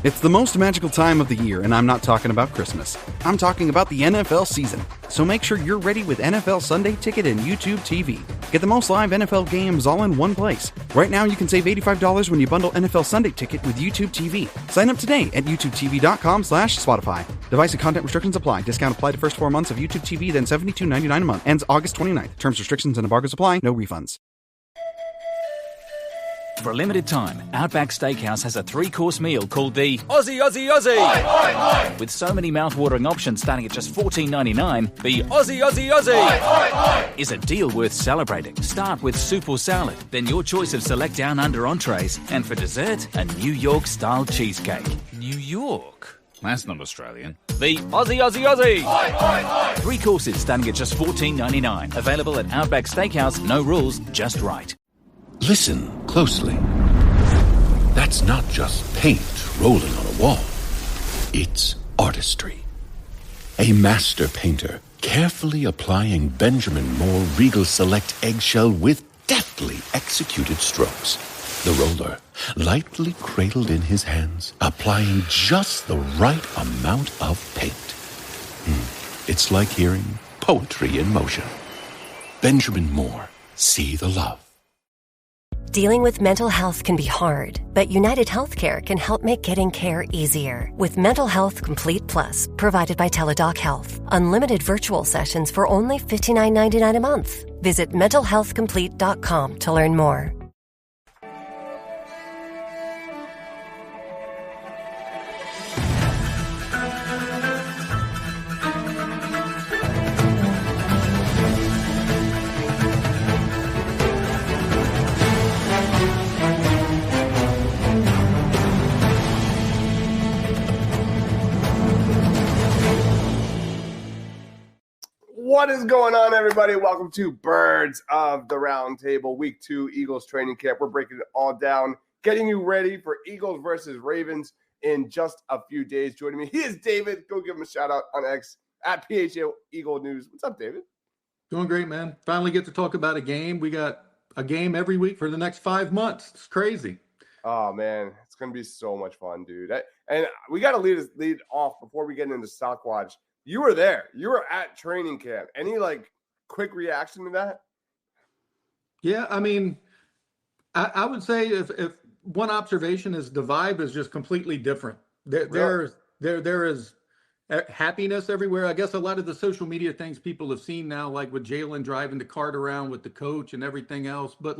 It's the most magical time of the year, and I'm not talking about Christmas. I'm talking about the NFL season. So make sure you're ready with NFL Sunday Ticket and YouTube TV. Get the most live NFL games all in one place. Right now, you can save $85 when you bundle NFL Sunday Ticket with YouTube TV. Sign up today at youtubetv.com/Spotify. Device and content restrictions apply. Discount applied to first 4 months of YouTube TV, then $72.99 a month. Ends August 29th. Terms, restrictions, and embargoes apply. No refunds. For a limited time, Outback Steakhouse has a 3-course meal called the Aussie Aussie Aussie! Oi, oi, oi. With so many mouth-watering options starting at just $14.99, the Aussie Aussie Aussie oi, oi, oi. Is a deal worth celebrating. Start with soup or salad, then your choice of select down under entrees, and for dessert, a New York-style cheesecake. New York? That's not Australian. The Aussie Aussie Aussie! Oi, oi, oi. 3 courses starting at just $14.99. Available at Outback Steakhouse. No rules, just right. Listen closely. That's not just paint rolling on a wall. It's artistry. A master painter carefully applying Benjamin Moore Regal Select eggshell with deftly executed strokes. The roller lightly cradled in his hands, applying just the right amount of paint. It's like hearing poetry in motion. Benjamin Moore, see the love. Dealing with mental health can be hard, but United Healthcare can help make getting care easier. With Mental Health Complete Plus, provided by Teladoc Health. Unlimited virtual sessions for only $59.99 a month. Visit mentalhealthcomplete.com to learn more. What is going on, everybody? Welcome to Birds of the Round Table, Week 2 Eagles training camp. We're breaking it all down, getting you ready for Eagles versus Ravens in just a few days. Joining me, he is David. Go give him a shout out on X at PHA Eagle News. What's up, David? Doing great, man. Finally get to talk about a game. We got a game every week for the next 5 months. It's crazy. Oh, man. It's going to be so much fun, dude. And we got to lead off before we get into Stock Watch. You were there. You were at training camp. Any, quick reaction to that? Yeah, I mean, I would say if one observation is the vibe is just completely different. There is happiness everywhere. I guess a lot of the social media things people have seen now, like with Jalen driving the cart around with the coach and everything else. But,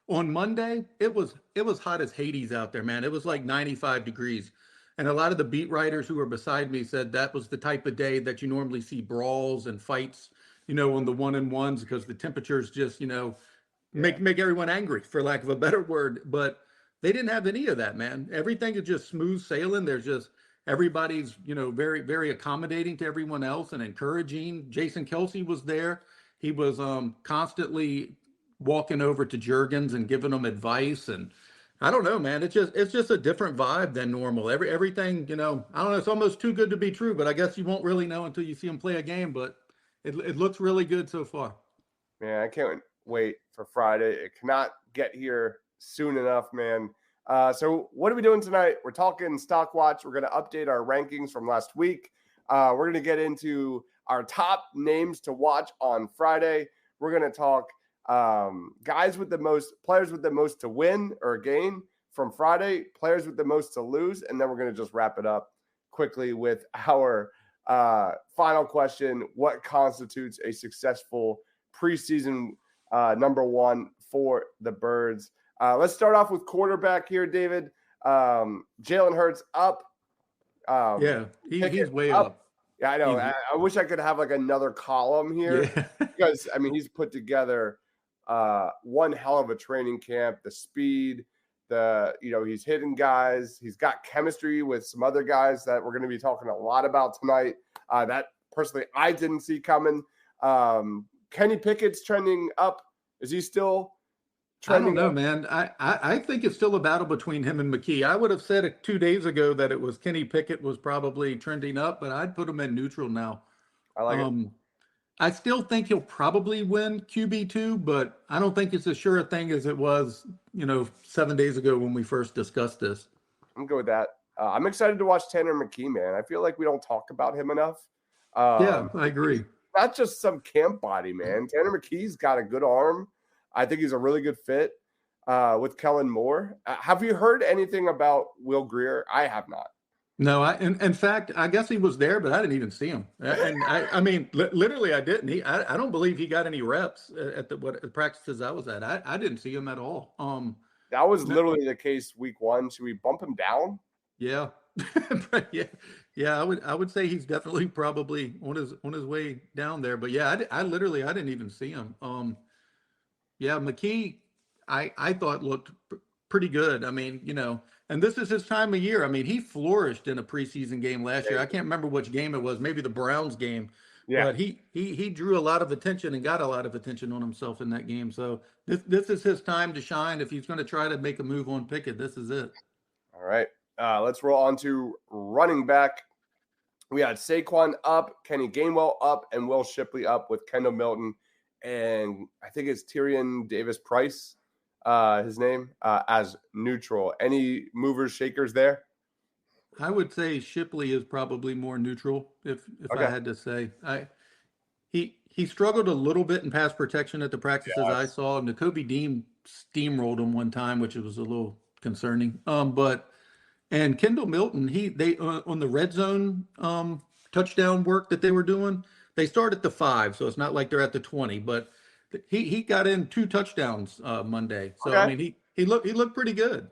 on Monday, it was hot as Hades out there, man. It was 95 degrees. And a lot of the beat writers who were beside me said that was the type of day that you normally see brawls and fights, on the 1-on-1s because the temperatures just, make everyone angry, for lack of a better word. But they didn't have any of that, man. Everything is just smooth sailing. There's just everybody's, very, very accommodating to everyone else and encouraging. Jason Kelsey was there. He was constantly walking over to Juergens and giving them advice. And I don't know, man. It's just a different vibe than normal. Everything, I don't know. It's almost too good to be true, but I guess you won't really know until you see them play a game. But it looks really good so far. Man, I can't wait for Friday. It cannot get here soon enough, man. So what are we doing tonight? We're talking Stock Watch. We're going to update our rankings from last week. We're going to get into our top names to watch on Friday. We're going to talk players with the most to win or gain from Friday, players with the most to lose, and then we're going to just wrap it up quickly with our final question: what constitutes a successful preseason number 1 for the Birds? Let's start off with quarterback here, David. Jalen Hurts up. He's way up. Yeah, I know. I wish I could have another column here because he's put together one hell of a training camp. The speed, he's hitting guys. He's got chemistry with some other guys that we're going to be talking a lot about tonight. That personally I didn't see coming. Kenny Pickett's trending up. Is he still trending? I don't know, man. I think it's still a battle between him and McKee. I would have said it 2 days ago that it was Kenny Pickett was probably trending up, but I'd put him in neutral now. I like it. I still think he'll probably win QB2, but I don't think it's as sure a thing as it was, 7 days ago when we first discussed this. I'm good with that. I'm excited to watch Tanner McKee, man. I feel like we don't talk about him enough. Yeah, I agree. Not just some camp body, man. Tanner McKee's got a good arm. I think he's a really good fit with Kellen Moore. Have you heard anything about Will Grier? I have not. No, in fact, I guess he was there, but I didn't even see him. And I mean, literally, I didn't. I don't believe he got any reps at the practices I was at. I didn't see him at all. That was literally the case week 1. Should we bump him down? Yeah, yeah. I would say he's definitely probably on his way down there. But yeah, I didn't even see him. Yeah, McKee, I thought looked pretty good. I mean, and this is his time of year. I mean, he flourished in a preseason game last year. I can't remember which game it was, maybe the Browns game. Yeah. But he drew a lot of attention and got a lot of attention on himself in that game. So this is his time to shine. If he's going to try to make a move on Pickett, this is it. All right. Let's roll on to running back. We had Saquon up, Kenny Gainwell up, and Will Shipley up with Kendall Milton. And I think it's Tyrion Davis-Price, his name, as neutral. Any movers, shakers there? I would say Shipley is probably more neutral, if okay. I had to say. He struggled a little bit in pass protection at the practices I saw. Nakobe Dean steamrolled him one time, which was a little concerning. And Kendall Milton, they on the red zone touchdown work that they were doing, they start at the 5, so it's not like they're at the 20. But he got in 2 touchdowns Monday, so okay. I mean he looked pretty good.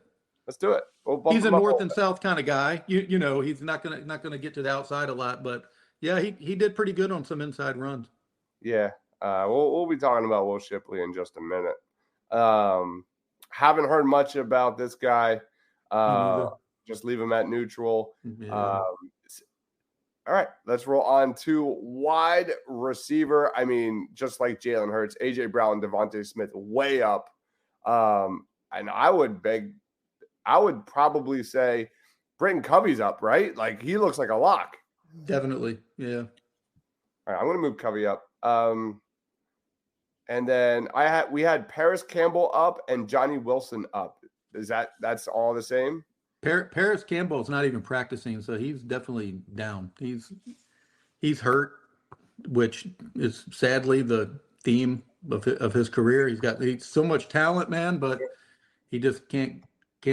Let's do it. He's a north and south kind of guy. You know, he's not gonna get to the outside a lot, but yeah, he did pretty good on some inside runs. Yeah, we'll be talking about Will Shipley in just a minute. Haven't heard much about this guy. Just leave him at neutral. Yeah. All right, let's roll on to wide receiver. I mean, just like Jalen Hurts, A.J. Brown, Devontae Smith way up. And I would probably say Britton Covey's up, right? Like, he looks like a lock. Definitely, yeah. All right, I'm going to move Covey up. And then we had Paris Campbell up and Johnny Wilson up. That's all the same? Paris Campbell's not even practicing, so he's definitely down. He's hurt, which is sadly the theme of his career. He's so much talent, man, but he just can't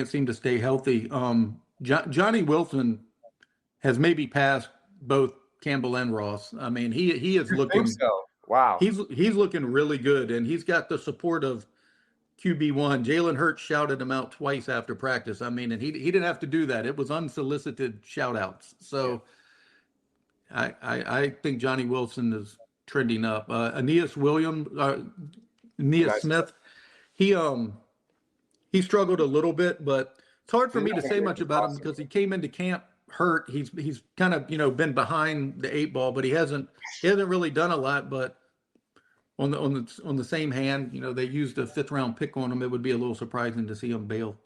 seem to stay healthy. Johnny Wilson has maybe passed both Campbell and Ross. I mean, he is looking. So. Wow, he's looking really good, and he's got the support of QB1. Jalen Hurts shouted him out twice after practice. I mean, and he didn't have to do that. It was unsolicited shout outs. So I think Johnny Wilson is trending up. Aeneas Smith, he struggled a little bit, but it's hard for me to say much about him because he came into camp hurt. He's kind of, been behind the 8 ball, but he hasn't really done a lot. But on the same hand, they used a 5th round pick on him. It would be a little surprising to see him bail.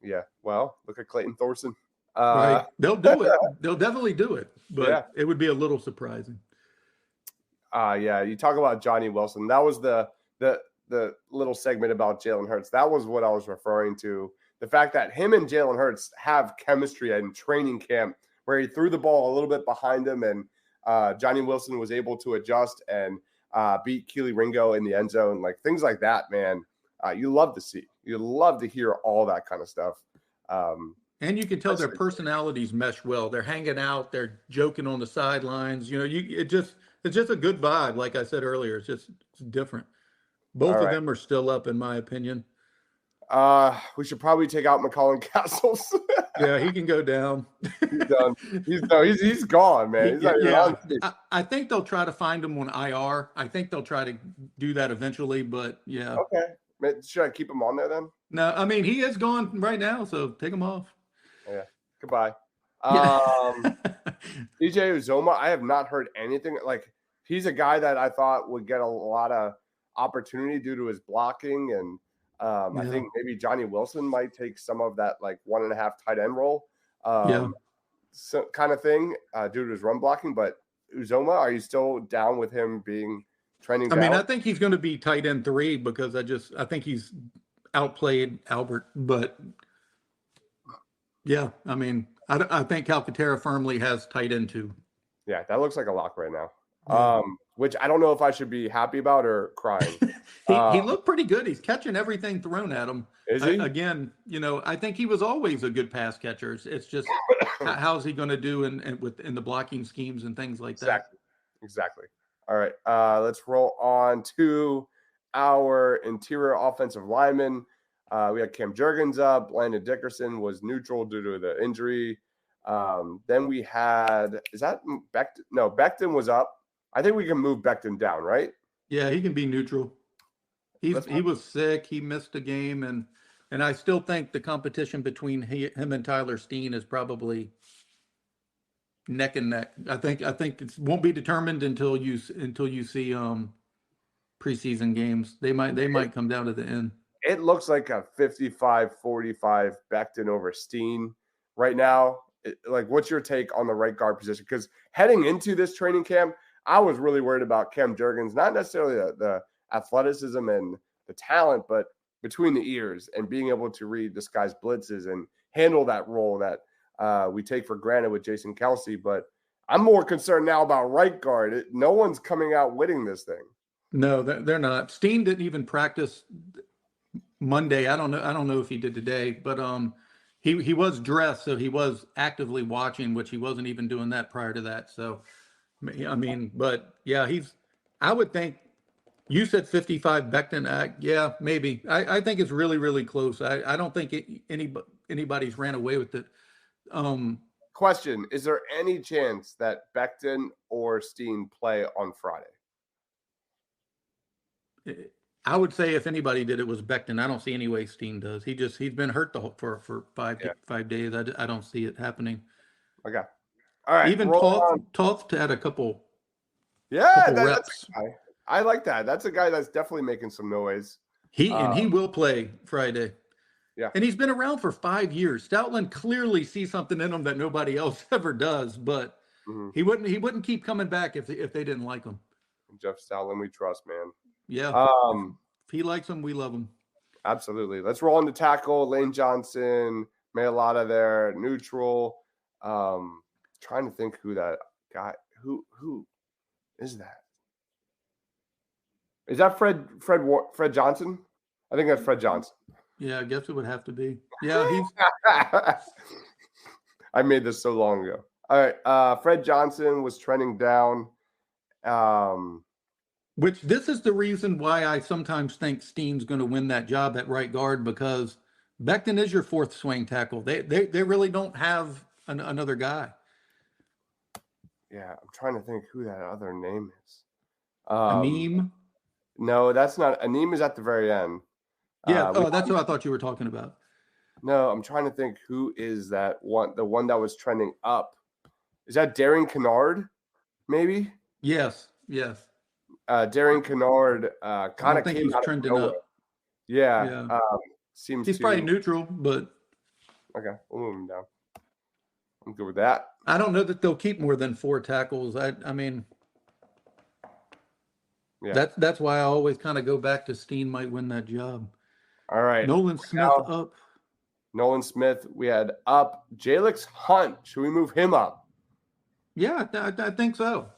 Yeah. Well, look at Clayton Thorson. Right. They'll do it. They'll definitely do it, but it would be a little surprising. Yeah. You talk about Johnny Wilson. That was the little segment about Jalen Hurts. That was what I was referring to. The fact that him and Jalen Hurts have chemistry in training camp where he threw the ball a little bit behind him and Johnny Wilson was able to adjust and beat Keely Ringo in the end zone. Like things like that, man, you love to see. You love to hear all that kind of stuff. And you can tell their personalities mesh well. They're hanging out. They're joking on the sidelines. It's just a good vibe. Like I said earlier, it's different. Both of them are still up, in my opinion. We should probably take out McCollum Castles. Yeah, he can go down. He's done. He's gone, man. I think they'll try to find him on IR. I think they'll try to do that eventually, but yeah. Okay. Should I keep him on there then? No, I mean, he is gone right now, so take him off. Yeah. Goodbye. DJ Uzoma, I have not heard anything. Like, he's a guy that I thought would get a lot of opportunity due to his blocking and I think maybe Johnny Wilson might take some of that like 1.5 tight end role, so kind of thing due to his run blocking. But Uzoma, are you still down with him being trending down? I mean, I think he's going to be tight end 3 because I think he's outplayed Albert. But yeah, I mean, I think Calcaterra firmly has tight end 2. Yeah, that looks like a lock right now. Yeah. Which I don't know if I should be happy about or crying. He looked pretty good. He's catching everything thrown at him. Is he? Again, I think he was always a good pass catcher. It's just how's he going to do in the blocking schemes and things like that. Exactly. All right, let's roll on to our interior offensive linemen. We had Cam Jurgens up. Landon Dickerson was neutral due to the injury. Then we had, is that Becton? No, Becton was up. I think we can move Becton down, right? Yeah, he can be neutral. He was sick. He missed a game, and I still think the competition between him and Tyler Steen is probably neck and neck. I think it won't be determined until you see preseason games. They might come down to the end. It looks like a 55-45 Becton over Steen right now. What's your take on the right guard position? Because heading into this training camp, I was really worried about Cam Jurgens, not necessarily the athleticism and the talent, but between the ears and being able to read this guy's blitzes and handle that role that we take for granted with Jason Kelsey. But I'm more concerned now about right guard. No one's coming out winning this thing. No, they're not. Steen didn't even practice Monday. I don't know if he did today, but he was dressed, so he was actively watching, which he wasn't even doing that prior to that. So, I mean, but yeah, I would think you said 55 Becton. Yeah, maybe. I think it's really, really close. I don't think anybody's ran away with it. Question: is there any chance that Becton or Steen play on Friday? I would say if anybody did, it was Becton. I don't see any way Steen does. He's been hurt for 5 days. I don't see it happening. Okay. All right. Even Toth had a couple. Yeah, reps. I like that. That's a guy that's definitely making some noise. He will play Friday. Yeah. And he's been around for 5 years. Stoutland clearly sees something in him that nobody else ever does, but he wouldn't keep coming back if they didn't like him. Jeff Stoutland, we trust, man. Yeah. If he likes him, we love him. Absolutely. Let's roll into tackle. Lane Johnson, Mailata there, neutral. Trying to think who that guy. Who is that? Is that Fred Johnson? I think that's Fred Johnson. Yeah, I guess it would have to be. Yeah, he's. I made this so long ago. All right, Fred Johnson was trending down. Which this is the reason why I sometimes think Steen's going to win that job at right guard, because Becton is your fourth swing tackle. They really don't have another guy. Yeah, I'm trying to think who that other name is. Aneem? No, that's not. Aneem is at the very end. Yeah, that's what I thought you were talking about. No, I'm trying to think who is that one. The one that was trending up. Is that Darian Kennard? Maybe. Yes. Darian Kennard kind of came out trending of nowhere. up. Yeah. He's probably neutral, but okay, we'll move him down. I'm good with that. I don't know that they'll keep more than 4 tackles. I mean, yeah. That's why I always kind of go back to Steen might win that job. All right. Nolan Smith up. Nolan Smith, we had up. Jalix Hunt, should we move him up? Yeah, I think so.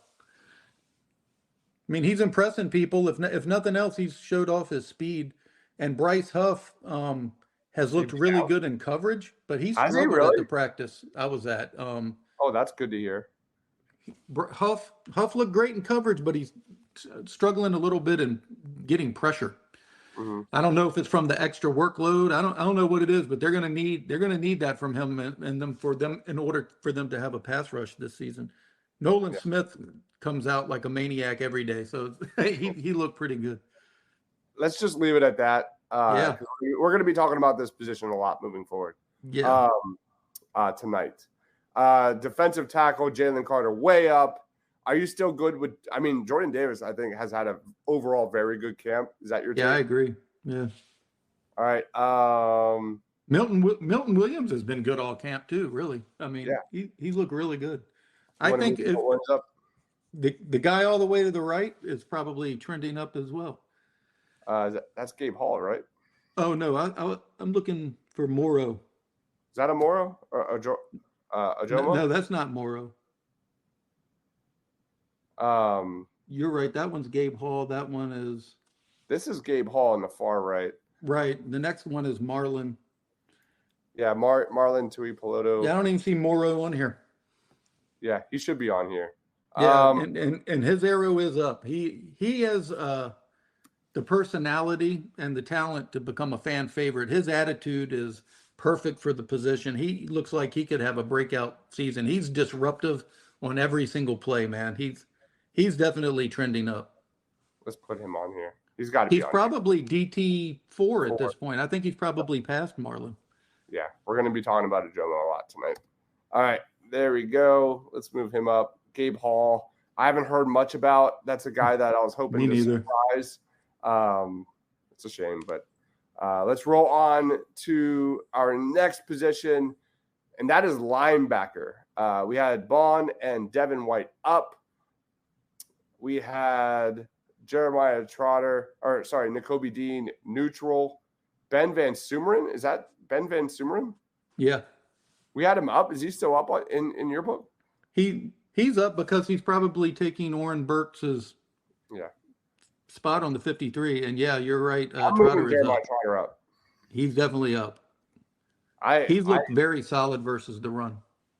I mean, he's impressing people. If nothing else, he's showed off his speed. And Bryce Huff has looked really good in coverage, but he's struggled at the practice I was at. Oh, that's good to hear. Huff looked great in coverage, but he's struggling a little bit in getting pressure. Mm-hmm. I don't know if it's from the extra workload. I don't know what it is, but they're going to need that from him and them in order for them to have a pass rush this season. Nolan Smith comes out like a maniac every day, so he looked pretty good. Let's just leave it at that. We're going to be talking about this position a lot moving forward. Yeah. Tonight, defensive tackle Jalen Carter way up. Are you still good with? I mean, Jordan Davis, I think, has had an overall very good camp. Is that your take? Yeah, I agree. Yeah. All right. Milton Williams has been good all camp too. Really, I mean, he's looked really good. I think if the guy all the way to the right is probably trending up as well. That's Gabe Hall, right? Oh no, I'm looking for Morrow. Is that a Morrow or Ojomo? No, that's not Morrow. You're right. That one's Gabe Hall. That one is. This is Gabe Hall on the far right. Right. The next one is Marlon. Yeah, Marlon Tuipulotu. Yeah, I don't even see Morrow on here. Yeah, he should be on here. Yeah, and his arrow is up. He has the personality and the talent to become a fan favorite. His attitude is perfect for the position. He looks like he could have a breakout season. He's disruptive on every single play, man. He's definitely trending up. Let's put him on here. He's got to be on He's probably DT4 at this point. I think he's probably past Marlon. Yeah, we're going to be talking about Ojomo a lot tonight. All right, there we go. Let's move him up. Gabe Hall, I haven't heard much about. That's a guy that I was hoping to surprise. It's a shame, but let's roll on to our next position, and that is linebacker. We had Bond and Devin White up. We had Jeremiah Trotter, Nakobe Dean neutral. Ben Van Sumeren, is that Ben Van Sumeren? Yeah. We had him up. Is he still up in your book? He's up because he's probably taking Oren Burks' spot on the 53. And yeah, you're right. Trotter is up. Trotter up. He's definitely up. He's looked very solid versus the run.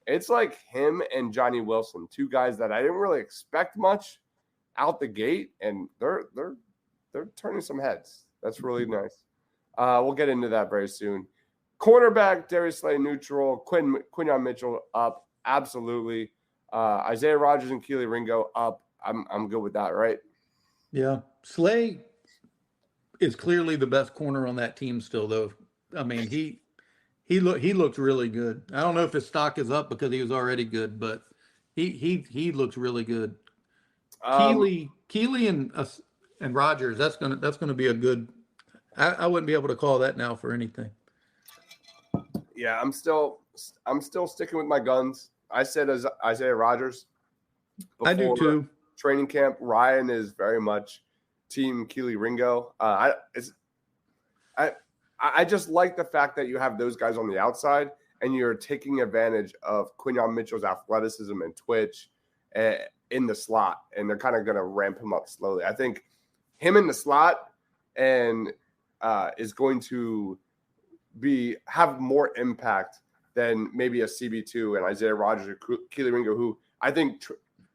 It's like him and Johnny Wilson, two guys that I didn't really expect much out the gate, and they're turning some heads. That's really nice. We'll get into that very soon. Cornerback, Darius Slay neutral, Quinyon Mitchell up, absolutely. Isaiah Rodgers and Keely Ringo up. I'm good with that, right? Yeah. Slay is clearly the best corner on that team still, though. I mean, he looked really good. I don't know if his stock is up because he was already good, but he looks really good. Keely and Rodgers, that's gonna be a good. I wouldn't be able to call that now for anything. Yeah, I'm still sticking with my guns. I said as Isaiah Rodgers. I do too. Training camp. Ryan is very much team Keely Ringo. I just like the fact that you have those guys on the outside and you're taking advantage of Quinyon Mitchell's athleticism and twitch in the slot, and they're kind of going to ramp him up slowly. I think him in the slot and is going to have more impact than maybe a CB2 and Isaiah Rodgers or Keely Ringo, who I think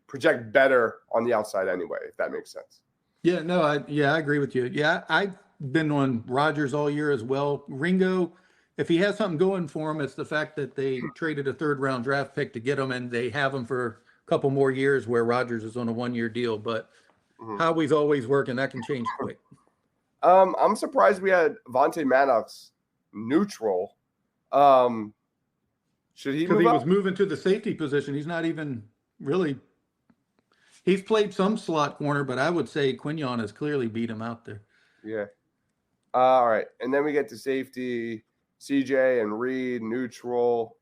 project better on the outside anyway, if that makes sense. Yeah, no, I agree with you. Yeah, I've been on Rodgers all year as well. Ringo, if he has something going for him, it's the fact that they traded a third-round draft pick to get him, and they have him for a couple more years where Rodgers is on a one-year deal. But how he's always working, that can change quick. I'm surprised we had Vontae Maddox neutral. Should he move up? Because he was moving to the safety position. He's not even really – he's played some slot corner, but I would say Quinyon has clearly beat him out there. Yeah. All right. And then we get to safety, CJ and Reed, neutral.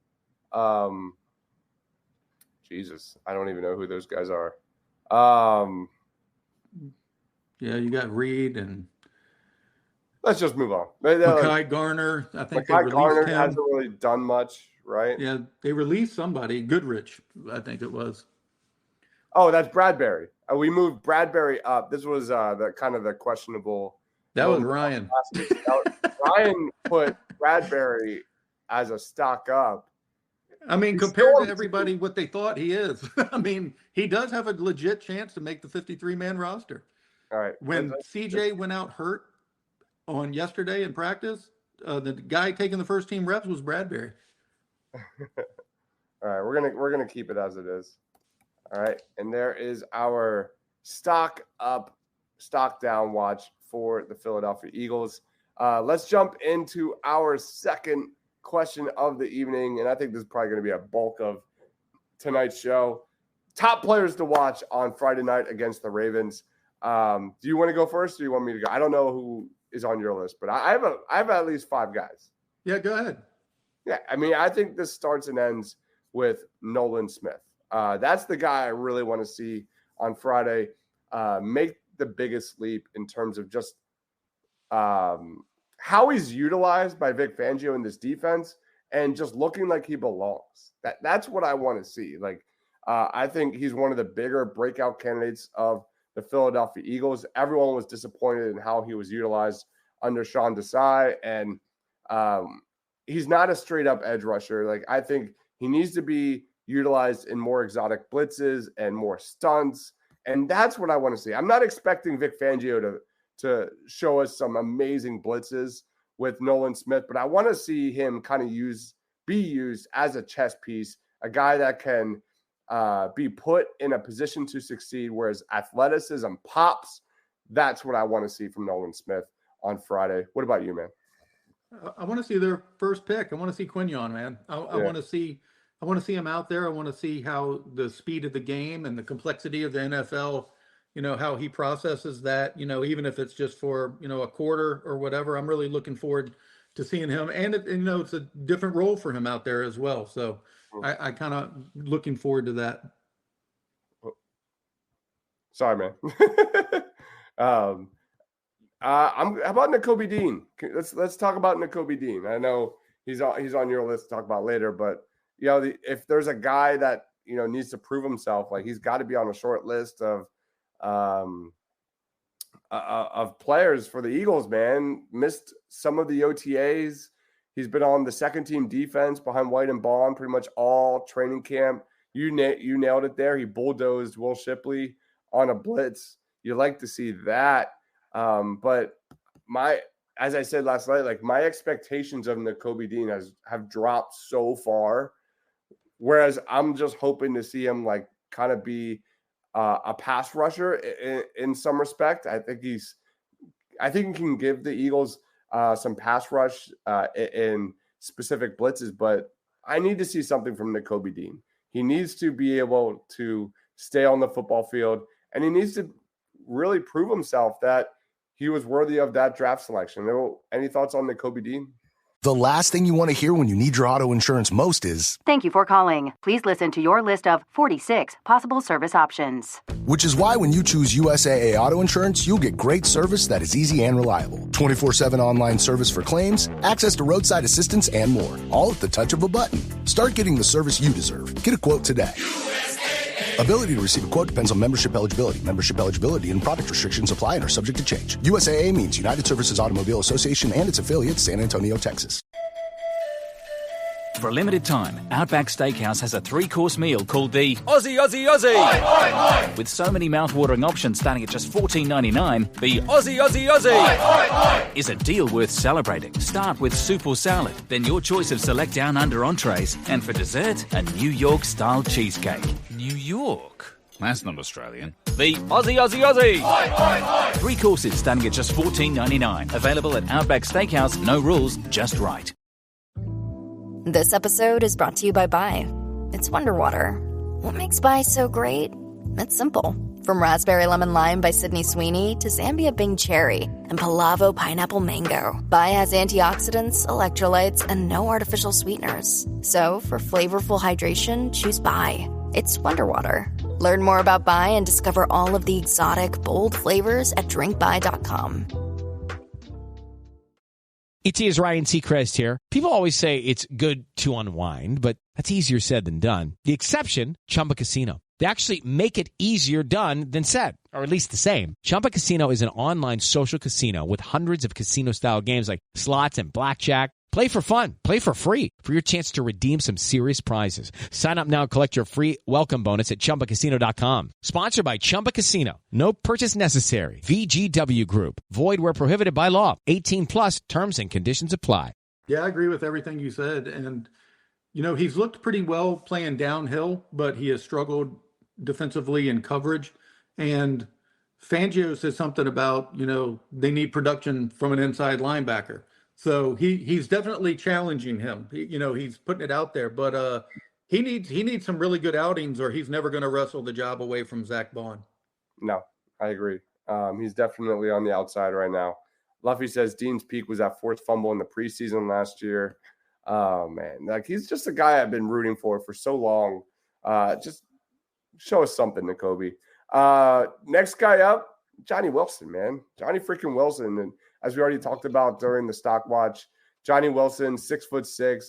Jesus, I don't even know who those guys are. Yeah, you got Reed and let's just move on. Mekhi Garner, I think Mekhi Garner hasn't really done much, right? Yeah, they released somebody, Goodrich, I think it was. Oh, that's Bradbury. We moved Bradbury up. This was the kind of the questionable. That was Ryan. Ryan put Bradbury as a stock up. I mean, compared to everybody, what they thought he is. I mean, he does have a legit chance to make the 53-man roster. All right. When CJ went out hurt on yesterday in practice, the guy taking the first team reps was Bradbury. All right, we're gonna keep it as it is. All right, and there is our stock up, stock down watch for the Philadelphia Eagles. Let's jump into our second question of the evening, and I think this is probably going to be a bulk of tonight's show. Top players to watch on Friday night against the Ravens. Do you want to go first, or do you want me to go? I don't know who is on your list, but I have at least 5 guys. Yeah, go ahead. Yeah, I mean, I think this starts and ends with Nolan Smith. That's the guy I really want to see on Friday make the biggest leap in terms of just how he's utilized by Vic Fangio in this defense and just looking like he belongs. That's what I want to see. Like, I think he's one of the bigger breakout candidates of the Philadelphia Eagles. Everyone was disappointed in how he was utilized under Sean Desai, and he's not a straight up edge rusher. Like, I think he needs to be utilized in more exotic blitzes and more stunts, and that's what I want to see. I'm not expecting Vic Fangio to show us some amazing blitzes with Nolan Smith, but I want to see him kind of be used as a chess piece, a guy that can be put in a position to succeed, whereas athleticism pops. That's what I want to see from Nolan Smith on Friday. What about you, man? I want to see their first pick. I want to see Quignon, man. I want to see him out there. I want to see how the speed of the game and the complexity of the NFL, how he processes that, even if it's just for, a quarter or whatever. I'm really looking forward to seeing him. And it's a different role for him out there as well. So I kind of looking forward to that. Sorry, man. How about Nakobe Dean? Let's talk about Nakobe Dean. I know he's on your list to talk about later, but if there's a guy that needs to prove himself, like, he's got to be on a short list of players for the Eagles. Man, missed some of the OTAs. He's been on the second team defense behind White and Bond pretty much all training camp. You nailed it there. He bulldozed Will Shipley on a blitz. You like to see that. But as I said last night, like, my expectations of Nakobe Dean have dropped so far. Whereas I'm just hoping to see him like kind of be a pass rusher in some respect. I think he can give the Eagles some pass rush in specific blitzes, but I need to see something from Nakobe Dean. He needs to be able to stay on the football field, and he needs to really prove himself that he was worthy of that draft selection. Any thoughts on Nakobe Dean? The last thing you want to hear when you need your auto insurance most is, "Thank you for calling. Please listen to your list of 46 possible service options." Which is why when you choose USAA Auto Insurance, you'll get great service that is easy and reliable. 24/7 online service for claims, access to roadside assistance, and more. All at the touch of a button. Start getting the service you deserve. Get a quote today. Ability to receive a quote depends on membership eligibility. Membership eligibility and product restrictions apply and are subject to change. USAA means United Services Automobile Association and its affiliates, San Antonio, Texas. For a limited time, Outback Steakhouse has a 3-course meal called the Aussie Aussie Aussie. Oi, oi, oi. With so many mouth-watering options starting at just $14.99, the Aussie Aussie Aussie is a deal worth celebrating. Start with soup or salad, then your choice of select down under entrees, and for dessert, a New York-style cheesecake. New York? That's not Australian. The Aussie Aussie Aussie! 3 courses starting at just $14.99. Available at Outback Steakhouse. No rules, just right. This episode is brought to you by Bai. It's Wonder Water. What makes Bai so great? It's simple. From Raspberry Lemon Lime by Sydney Sweeney to Zambia Bing Cherry and Palavo Pineapple Mango, Bai has antioxidants, electrolytes, and no artificial sweeteners. So for flavorful hydration, choose Bai. It's Wonder Water. Learn more about Bai and discover all of the exotic, bold flavors at drinkbai.com. It is Ryan Seacrest here. People always say it's good to unwind, but that's easier said than done. The exception, Chumba Casino. They actually make it easier done than said, or at least the same. Chumba Casino is an online social casino with hundreds of casino-style games like slots and blackjack. Play for fun. Play for free for your chance to redeem some serious prizes. Sign up now and collect your free welcome bonus at ChumbaCasino.com. Sponsored by Chumba Casino. No purchase necessary. VGW Group. Void where prohibited by law. 18 plus terms and conditions apply. Yeah, I agree with everything you said. And, he's looked pretty well playing downhill, but he has struggled defensively in coverage. And Fangio says something about, they need production from an inside linebacker. So he's definitely challenging him. He's putting it out there, but he needs some really good outings, or he's never going to wrestle the job away from Zach Bond. No, I agree. He's definitely on the outside right now. Luffy says Dean's peak was that 4th fumble in the preseason last year. Oh man, like, he's just a guy I've been rooting for so long. Just show us something, Nakobe. Next guy up, Johnny Wilson, man. Johnny freaking Wilson. And as we already talked about during the stock watch, Johnny Wilson, 6'6",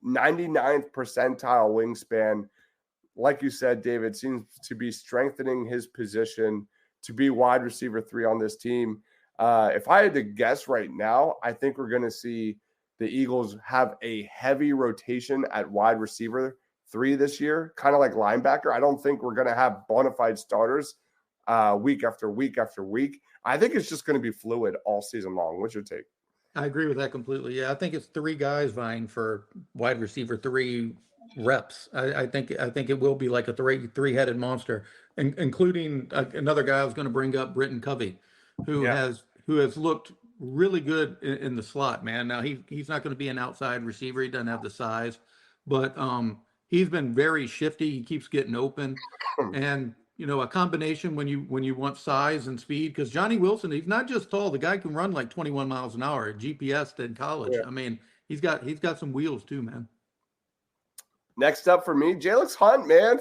99th percentile wingspan. Like you said, David, seems to be strengthening his position to be wide receiver 3 on this team. If I had to guess right now, I think we're going to see the Eagles have a heavy rotation at wide receiver 3 this year, kind of like linebacker. I don't think we're going to have bona fide starters week after week after week. I think it's just going to be fluid all season long. What's your take? I agree with that completely. Yeah, I think it's 3 guys vying for wide receiver 3 reps. I think it will be like a three-headed monster, including another guy I was going to bring up, Britton Covey, who has looked really good in the slot, man. Now he's not going to be an outside receiver. He doesn't have the size, but he's been very shifty. He keeps getting open, and a combination when you want size and speed, because Johnny Wilson, he's not just tall. The guy can run like 21 miles an hour at GPS in college. Yeah. I mean, he's got some wheels too, man. Next up for me, Jalen Hunt, man.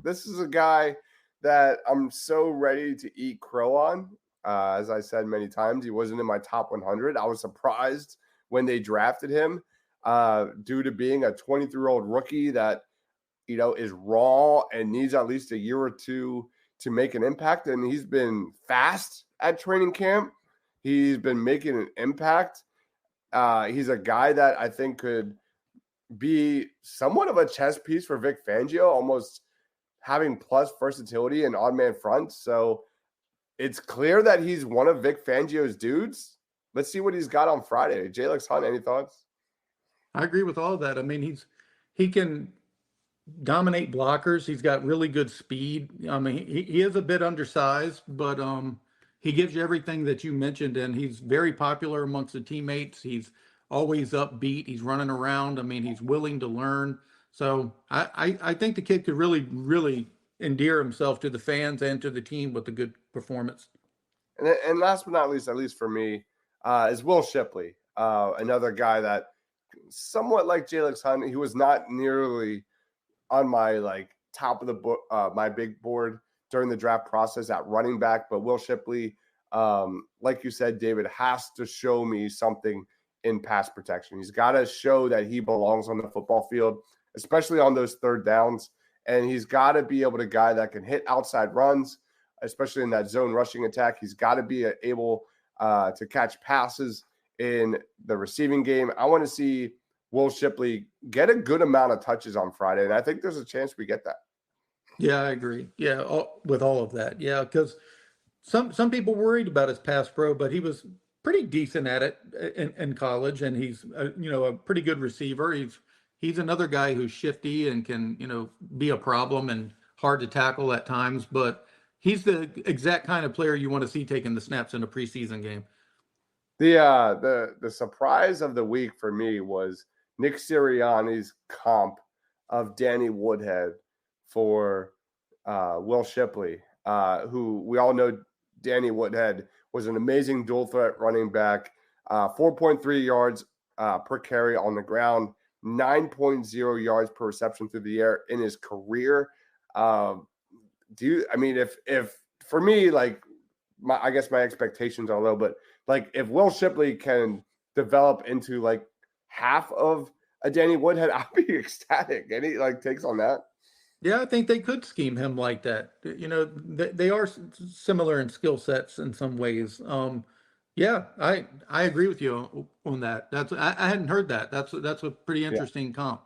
This is a guy that I'm so ready to eat crow on. As I said many times, he wasn't in my top 100. I was surprised when they drafted him due to being a 23-year-old rookie that, is raw and needs at least a year or two to make an impact. And he's been fast at training camp. He's been making an impact. He's a guy that I think could be somewhat of a chess piece for Vic Fangio, almost having plus versatility and odd man front. So it's clear that he's one of Vic Fangio's dudes. Let's see what he's got on Friday. Jalen Hunt, any thoughts? I agree with all of that. I mean, he can dominate blockers. He's got really good speed. I mean, he is a bit undersized, but he gives you everything that you mentioned, and he's very popular amongst the teammates. He's always upbeat. He's running around. I mean, he's willing to learn. So I think the kid could really, really endear himself to the fans and to the team with a good performance. And last but not least, at least for me, is Will Shipley, another guy that somewhat like Jalen Hunt. He was not nearly on my top of the book, my big board during the draft process at running back. But Will Shipley, like you said, David, has to show me something in pass protection. He's got to show that he belongs on the football field, especially on those third downs. And he's got to be able to guy that can hit outside runs, especially in that zone rushing attack. He's got to be able to catch passes in the receiving game. I want to see Will Shipley get a good amount of touches on Friday, and I think there's a chance we get that. Yeah, I agree. Yeah, with all of that. Yeah, because some people worried about his pass pro, but he was pretty decent at it in college, and he's a pretty good receiver. He's another guy who's shifty and can be a problem and hard to tackle at times, but he's the exact kind of player you want to see taking the snaps in a preseason game. The surprise of the week for me was Nick Sirianni's comp of Danny Woodhead for Will Shipley, who we all know Danny Woodhead was an amazing dual threat running back, 4.3 yards per carry on the ground, 9.0 yards per reception through the air in his career. If for me, I guess my expectations are low, but if Will Shipley can develop into half of a Danny Woodhead, I'll be ecstatic. Any takes on that? Yeah, I think they could scheme him like that. They are similar in skill sets in some ways. Yeah, I agree with you on that. I hadn't heard that. That's a pretty interesting comp.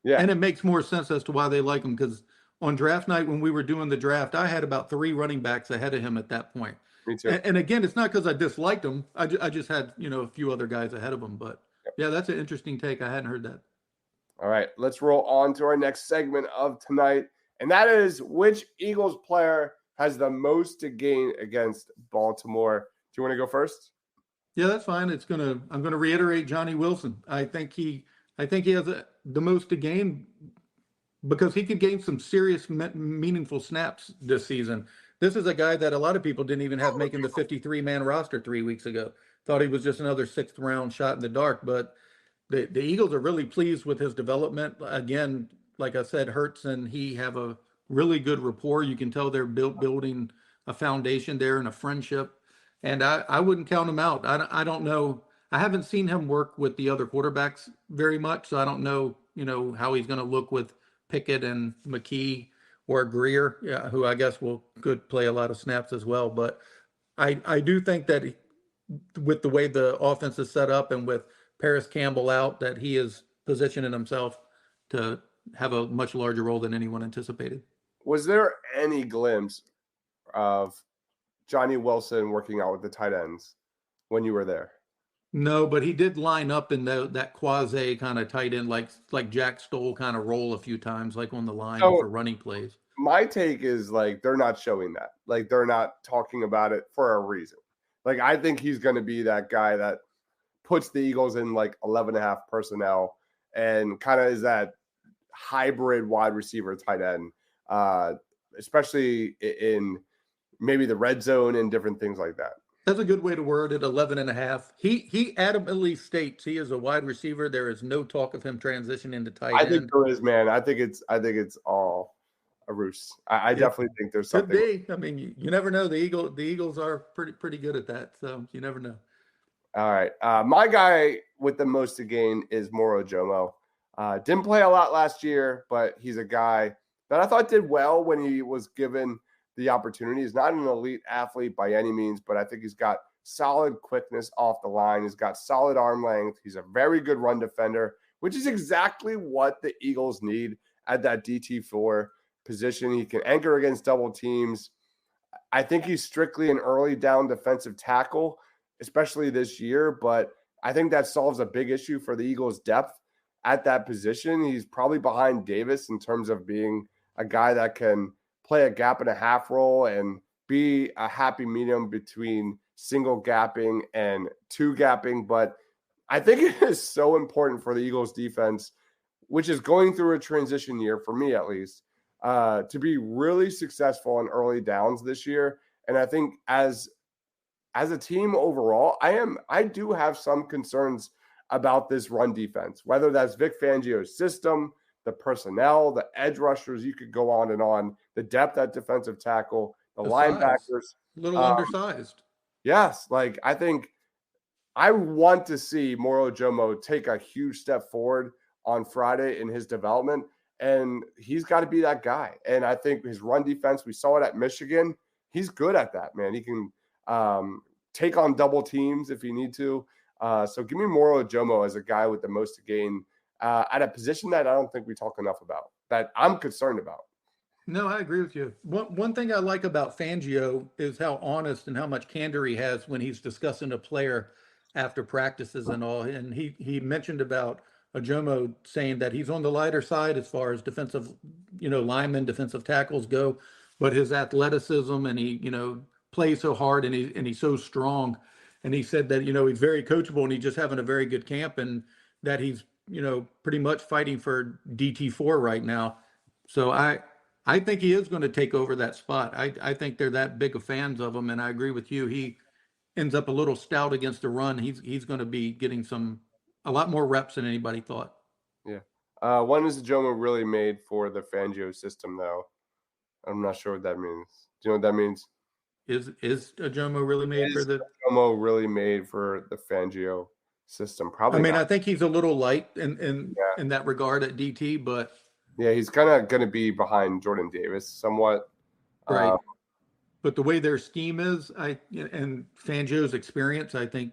Yeah, and it makes more sense as to why they like him, because on draft night when we were doing the draft, I had about 3 running backs ahead of him at that point. Me too. And again, it's not because I disliked him. I just had a few other guys ahead of him. But yeah, that's an interesting take. I hadn't heard that. All right, let's roll on to our next segment of tonight, and that is which Eagles player has the most to gain against Baltimore. Do you want to go first? Yeah, that's fine. I'm gonna reiterate Johnny Wilson. I think he has the most to gain because he could gain some serious meaningful snaps this season. This is a guy that a lot of people didn't even have making the 53-man roster 3 weeks ago. Thought he was just another 6th round shot in the dark, but the Eagles are really pleased with his development. Again, like I said, Hurts and he have a really good rapport. You can tell they're building a foundation there and a friendship. And I wouldn't count him out. I don't know I haven't seen him work with the other quarterbacks very much, so I don't know, how he's going to look with Pickett and McKee or Greer, who I guess could play a lot of snaps as well. But I do think that with the way the offense is set up and with Paris Campbell out, that he is positioning himself to have a much larger role than anyone anticipated. Was there any glimpse of Johnny Wilson working out with the tight ends when you were there? No, but he did line up in that quasi kind of tight end, like Jack Stoll kind of role a few times, like on the line for running plays. My take is like they're not showing that. Like they're not talking about it for a reason. Like I think he's going to be that guy that puts the Eagles in like 11.5 personnel and kind of is that hybrid wide receiver tight end, especially in maybe the red zone and different things like that. That's a good way to word it, 11.5. He adamantly states he is a wide receiver. There is no talk of him transitioning to tight end. I think there is, man. I think it's all a ruse. I definitely think there's something. Could be. I mean, you never know. The Eagles are pretty good at that, so you never know. All right. My guy with the most to gain is Moro Jomo. Didn't play a lot last year, but he's a guy that I thought did well when he was given the opportunity. He's not an elite athlete by any means, but I think he's got solid quickness off the line. He's got solid arm length. He's a very good run defender, which is exactly what the Eagles need at that DT4 position. He can anchor against double teams. I think he's strictly an early down defensive tackle, especially this year, but I think that solves a big issue for the Eagles' depth at that position. He's probably behind Davis in terms of being a guy that can play a gap and a half role and be a happy medium between single gapping and two gapping. But I think it is so important for the Eagles defense, which is going through a transition year, for me at least, to be really successful on early downs this year. And I think as a team overall, I do have some concerns about this run defense, whether that's Vic Fangio's system, the personnel, the edge rushers, you could go on and on, the depth at defensive tackle, the linebackers. A little undersized. Yes. Like I think I want to see Moro Jomo take a huge step forward on Friday in his development, and he's got to be that guy. And I think his run defense, we saw it at Michigan. He's good at that, man. He can take on double teams if you need to. So give me Moro Jomo as a guy with the most to gain at a position that I don't think we talk enough about, that I'm concerned about. No, I agree with you. One thing I like about Fangio is how honest and how much candor he has when he's discussing a player after practices and all. And he mentioned about Jomo saying that he's on the lighter side as far as defensive, linemen, defensive tackles go, but his athleticism and he, plays so hard and he's so strong. And he said that, he's very coachable and he's just having a very good camp and that he's, pretty much fighting for DT4 right now. So I think he is going to take over that spot. I think they're that big of fans of him. And I agree with you. He ends up a little stout against the run. He's going to be getting a lot more reps than anybody thought. Yeah. When is Jomo really made for the Fangio system, though? I'm not sure what that means. Do you know what that means? Is Jomo really made for the Jomo really made for the Fangio system? Probably. I mean, not. I think he's a little light in that regard at DT, but yeah, he's kind of going to be behind Jordan Davis somewhat. Right. But the way their scheme is, and Fangio's experience, I think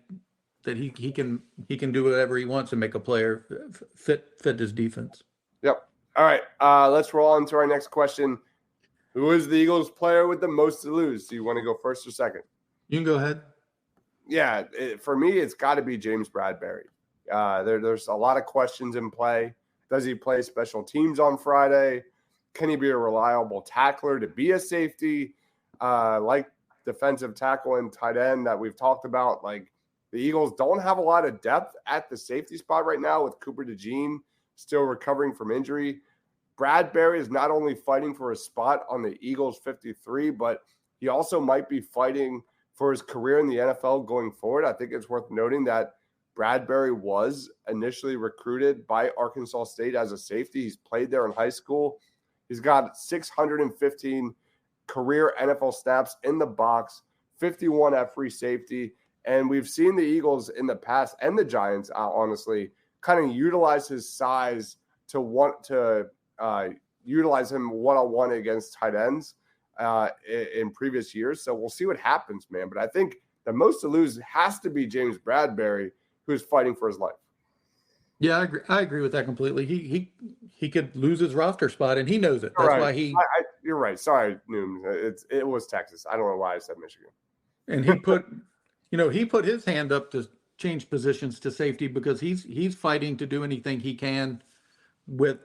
that he can do whatever he wants to make a player fit his defense. Yep. All right. Let's roll on to our next question. Who is the Eagles player with the most to lose? Do you want to go first or second? You can go ahead. Yeah, for me, it's got to be James Bradberry. There's a lot of questions in play. Does he play special teams on Friday? Can he be a reliable tackler to be a safety? Like defensive tackle and tight end that we've talked about, like the Eagles don't have a lot of depth at the safety spot right now with Cooper DeJean still recovering from injury. Bradberry is not only fighting for a spot on the Eagles 53, but he also might be fighting for his career in the NFL going forward. I think it's worth noting that Bradberry was initially recruited by Arkansas State as a safety. He's played there in high school. He's got 615 career NFL snaps in the box, 51 at free safety. And we've seen the Eagles in the past and the Giants, honestly, kind of utilize his size to want to utilize him one-on-one against tight ends in previous years. So we'll see what happens, man. But I think the most to lose has to be James Bradberry, who's fighting for his life. Yeah, I agree with that completely. He could lose his roster spot, and he knows it. That's right. why he. You're right. Sorry, Noom. It was Texas. I don't know why I said Michigan. And he put his hand up to change positions to safety because he's fighting to do anything he can with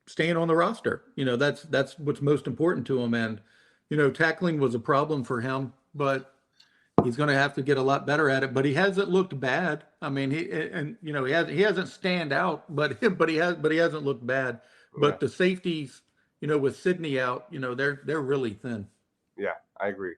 staying on the roster. That's what's most important to him. And tackling was a problem for him, but he's going to have to get a lot better at it. But he hasn't looked bad. I mean, he hasn't stand out, but he hasn't looked bad. But the safeties, with Sidney out, they're really thin. Yeah, I agree.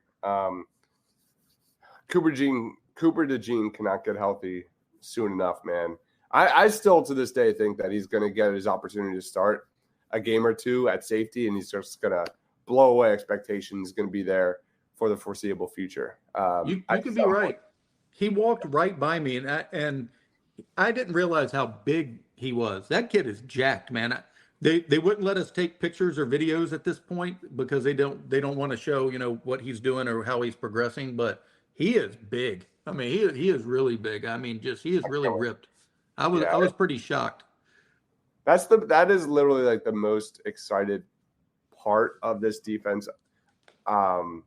Cooper DeJean cannot get healthy soon enough, man. I still to this day think that he's going to get his opportunity to start a game or two at safety, and he's just going to blow away expectations. He's going to be there for the foreseeable future. You could be right. He walked right by me, and I didn't realize how big he was. That kid is jacked, man. They wouldn't let us take pictures or videos at this point because they don't want to show what he's doing or how he's progressing. But he is big. I mean, he is really big. I mean, he is really ripped. I was pretty shocked. That is literally like the most excited part of this defense. I'm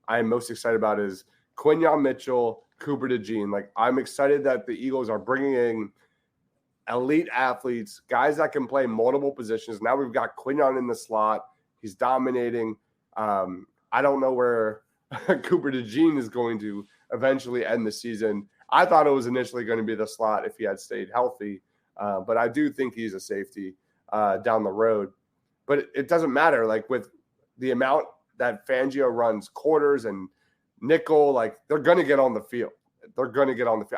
most excited about is Quinyon Mitchell, Cooper DeJean. Like, I'm excited that the Eagles are bringing in elite athletes, guys that can play multiple positions. Now we've got Quinyon in the slot. He's dominating. I don't know where Cooper DeJean is going to eventually end the season. I thought it was initially going to be the slot if he had stayed healthy, but I do think he's a safety down the road. But it doesn't matter. Like, with the amount that Fangio runs quarters and nickel, like, they're going to get on the field.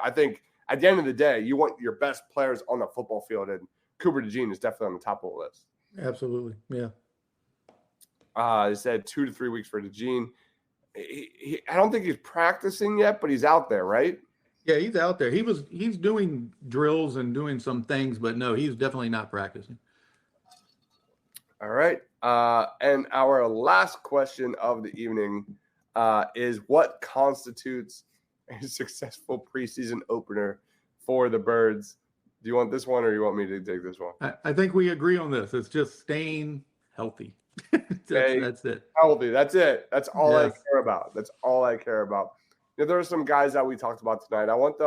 I think at the end of the day, you want your best players on the football field, and Cooper DeJean is definitely on the top of the list. Absolutely, yeah. He said 2 to 3 weeks for DeJean. I don't think he's practicing yet, but he's out there, right? Yeah, he's out there. He's doing drills and doing some things, but no, he's definitely not practicing. All right. And our last question of the evening is, what constitutes a successful preseason opener for the Birds? Do you want this one, or do you want me to take this one? I think we agree on this. It's just staying healthy. That's it. Healthy. That's it. That's all I care about. There are some guys that we talked about tonight. I want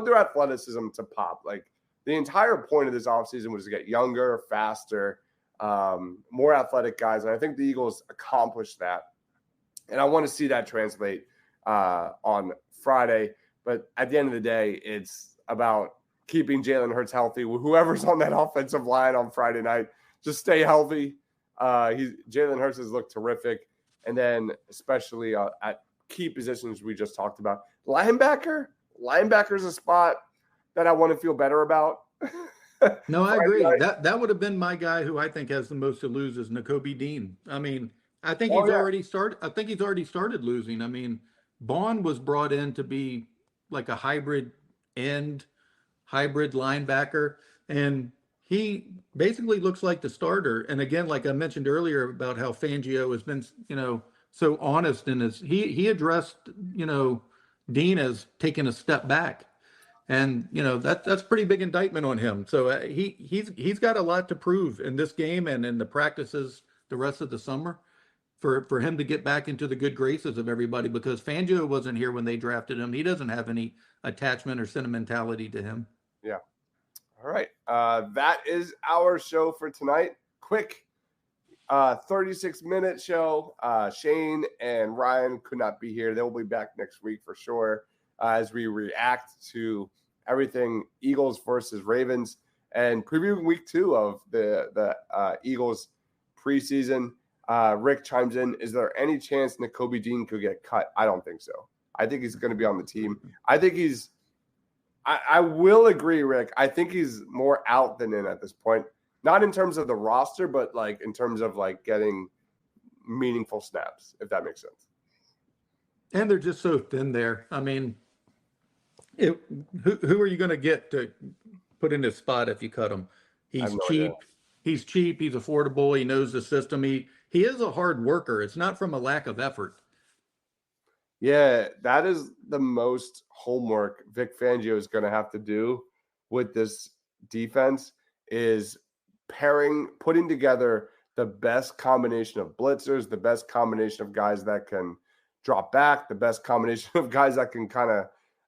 their athleticism to pop. Like, the entire point of this offseason was to get younger, faster, more athletic guys. And I think the Eagles accomplished that. And I want to see that translate on Friday. But at the end of the day, it's about keeping Jalen Hurts healthy. Whoever's on that offensive line on Friday night, just stay healthy. Jalen Hurts has looked terrific. And then especially at key positions we just talked about. Linebacker's a spot that I want to feel better about. No, I agree. That would have been my guy who I think has the most to lose is Nakobe Dean. I mean, I think he's already started losing. I mean, Bond was brought in to be like a hybrid linebacker, and he basically looks like the starter. And again, like I mentioned earlier about how Fangio has been, so honest in his, he addressed, Dean as taking a step back. And, that's pretty big indictment on him. So he's got a lot to prove in this game and in the practices the rest of the summer for him to get back into the good graces of everybody, because Fangio wasn't here when they drafted him. He doesn't have any attachment or sentimentality to him. Yeah. All right. That is our show for tonight. Quick 36-minute show. Shane and Ryan could not be here. They'll be back next week for sure as we react to everything Eagles versus Ravens and previewing week 2 of the Eagles preseason. Rick chimes in. Is there any chance Nakobe Dean could get cut? I don't think so. I think he's going to be on the team. I will agree, Rick. I think he's more out than in at this point. Not in terms of the roster, but like in terms of like getting meaningful snaps, if that makes sense. And they're just so thin there. I mean, Who are you going to get to put in his spot if you cut him? He's no cheap. idea. He's cheap. He's affordable. He knows the system. He is a hard worker. It's not from a lack of effort. Yeah, that is the most homework Vic Fangio is going to have to do with this defense is putting together the best combination of blitzers, the best combination of guys that can drop back, the best combination of guys that can kind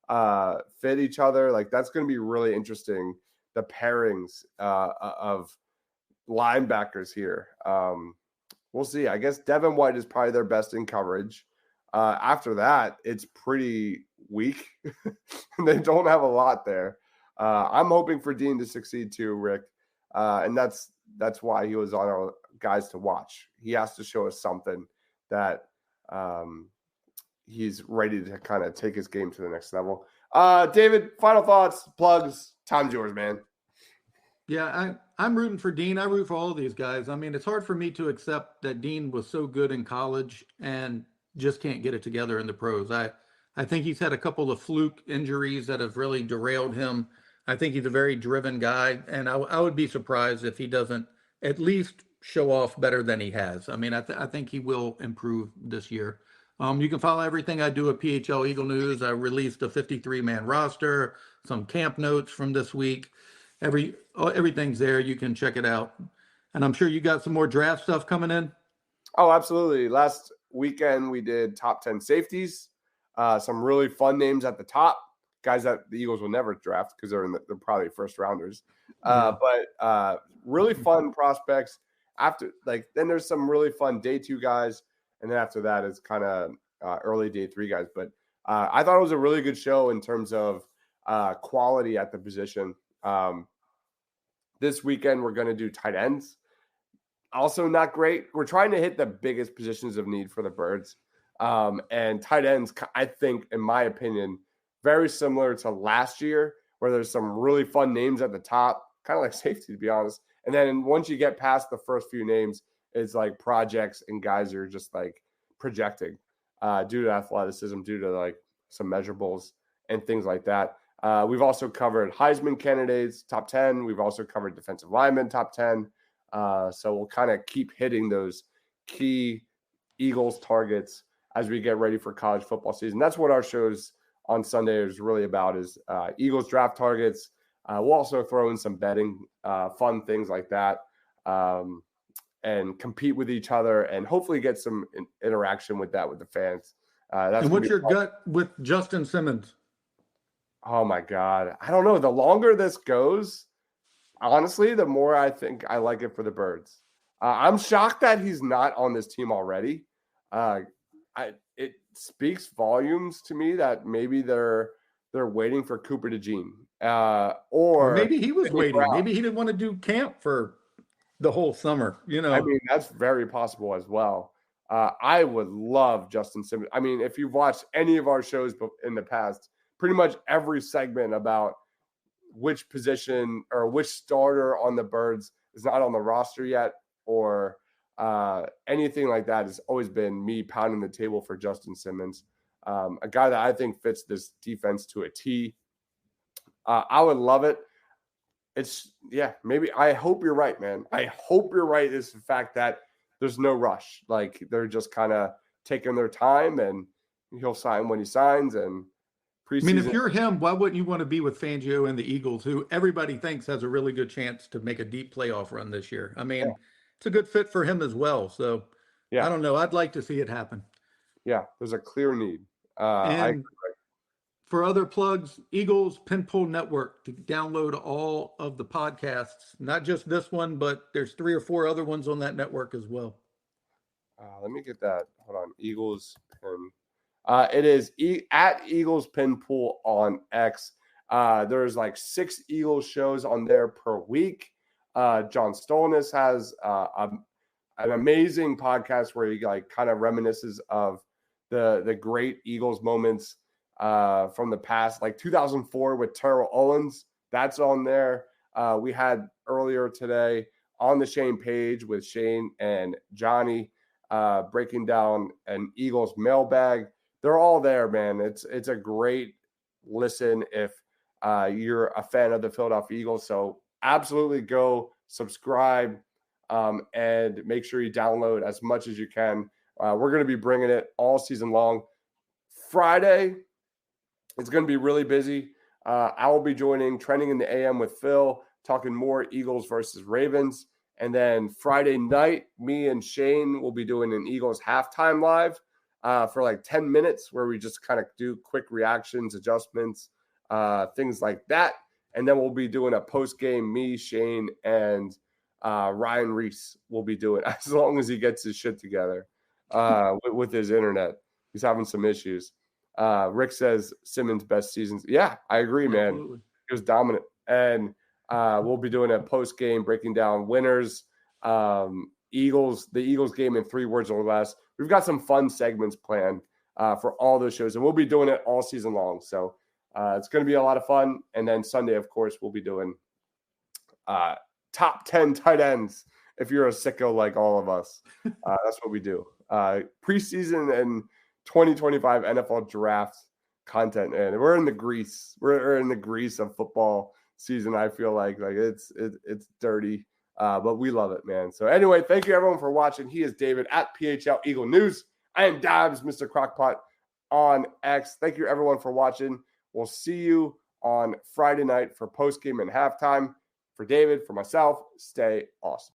of fit each other. Like that's going to be really interesting. The pairings of linebackers here. We'll see. I guess Devin White is probably their best in coverage. After that, it's pretty weak. They don't have a lot there. I'm hoping for Dean to succeed too, Rick. And that's why he was on our guys to watch. He has to show us something that he's ready to kind of take his game to the next level. David, final thoughts, plugs, time's yours, man. Yeah, I'm rooting for Dean. I root for all of these guys. I mean, it's hard for me to accept that Dean was so good in college and just can't get it together in the pros. I think he's had a couple of fluke injuries that have really derailed him. I think he's a very driven guy, and I would be surprised if he doesn't at least show off better than he has. I mean, I think he will improve this year. You can follow everything I do at PHL Eagle News. I released a 53-man roster, some camp notes from this week. Everything's there. You can check it out. And I'm sure you got some more draft stuff coming in. Oh, absolutely. Last weekend we did top 10 safeties. Some really fun names at the top. Guys that the Eagles will never draft because they're probably first rounders. But really fun prospects. Then there's some really fun day 2 guys. And then after that is kind of early day 3 guys. But I thought it was a really good show in terms of quality at the position. This weekend, we're going to do tight ends. Also not great. We're trying to hit the biggest positions of need for the Birds. And tight ends, I think, in my opinion, very similar to last year, where there's some really fun names at the top, kind of like safety, to be honest. And then once you get past the first few names, it's like projects and guys are just like projecting due to athleticism, due to like some measurables and things like that. We've also covered Heisman candidates, top 10. We've also covered defensive linemen, top 10. So we'll kind of keep hitting those key Eagles targets as we get ready for college football season. That's what our shows on Sunday is really about, is Eagles draft targets. We'll also throw in some betting, fun things like that, and compete with each other and hopefully get some interaction with that with the fans. And what's your gut with Justin Simmons? Oh, my God. I don't know. The longer this goes, honestly, the more I think I like it for the Birds. I'm shocked that he's not on this team already. It speaks volumes to me that maybe they're waiting for Cooper DeJean. Or maybe he was waiting. Brown. Maybe he didn't want to do camp for the whole summer. You know, I mean, that's very possible as well. I would love Justin Simmons. I mean, if you've watched any of our shows in the past, pretty much every segment about which position or which starter on the Birds is not on the roster yet, or anything like that, has always been me pounding the table for Justin Simmons, a guy that I think fits this defense to a T. I would love it. Maybe I hope you're right, man. I hope you're right. Is the fact that there's no rush. Like they're just kind of taking their time, and he'll sign when he signs. And preseason. I mean, if you're him, why wouldn't you want to be with Fangio and the Eagles, who everybody thinks has a really good chance to make a deep playoff run this year? I mean, It's a good fit for him as well. So I don't know. I'd like to see it happen. Yeah, there's a clear need. And for other plugs, Eagles Pinpool Network, to download all of the podcasts, not just this one, but there's 3 or 4 other ones on that network as well. Let me get that. Hold on. Eagles Pin. It is at Eagles Pinpool on X. There's like 6 Eagles shows on there per week. John Stolnis has an amazing podcast where he like kind of reminisces of the great Eagles moments from the past, like 2004 with Terrell Owens. That's on there. We had earlier today on the Shane page with Shane and Johnny breaking down an Eagles mailbag. They're all there, man. It's a great listen if you're a fan of the Philadelphia Eagles. So absolutely go subscribe and make sure you download as much as you can. We're going to be bringing it all season long. Friday, it's going to be really busy. I will be joining Trending in the AM with Phil, talking more Eagles versus Ravens. And then Friday night, me and Shane will be doing an Eagles halftime live for like 10 minutes where we just kind of do quick reactions, adjustments, things like that. And then we'll be doing a post-game, me, Shane, and Ryan Reese will be doing, as long as he gets his shit together with his internet. He's having some issues. Rick says Simmons' best seasons. Yeah, I agree, man. Absolutely. He was dominant. And we'll be doing a post-game breaking down winners, the Eagles game in 3 words or less. We've got some fun segments planned for all those shows, and we'll be doing it all season long. So it's going to be a lot of fun. And then Sunday, of course, we'll be doing top 10 tight ends if you're a sicko like all of us. That's what we do. Preseason and 2025 NFL draft content, and we're in the grease. We're in the grease of football season. I feel like it's dirty, but we love it, man. So anyway, thank you everyone for watching. He is David at PHL Eagle News. I am Deibs, Mr. Crockpot on X. Thank you everyone for watching. We'll see you on Friday night for post game and halftime. For David, for myself, stay awesome.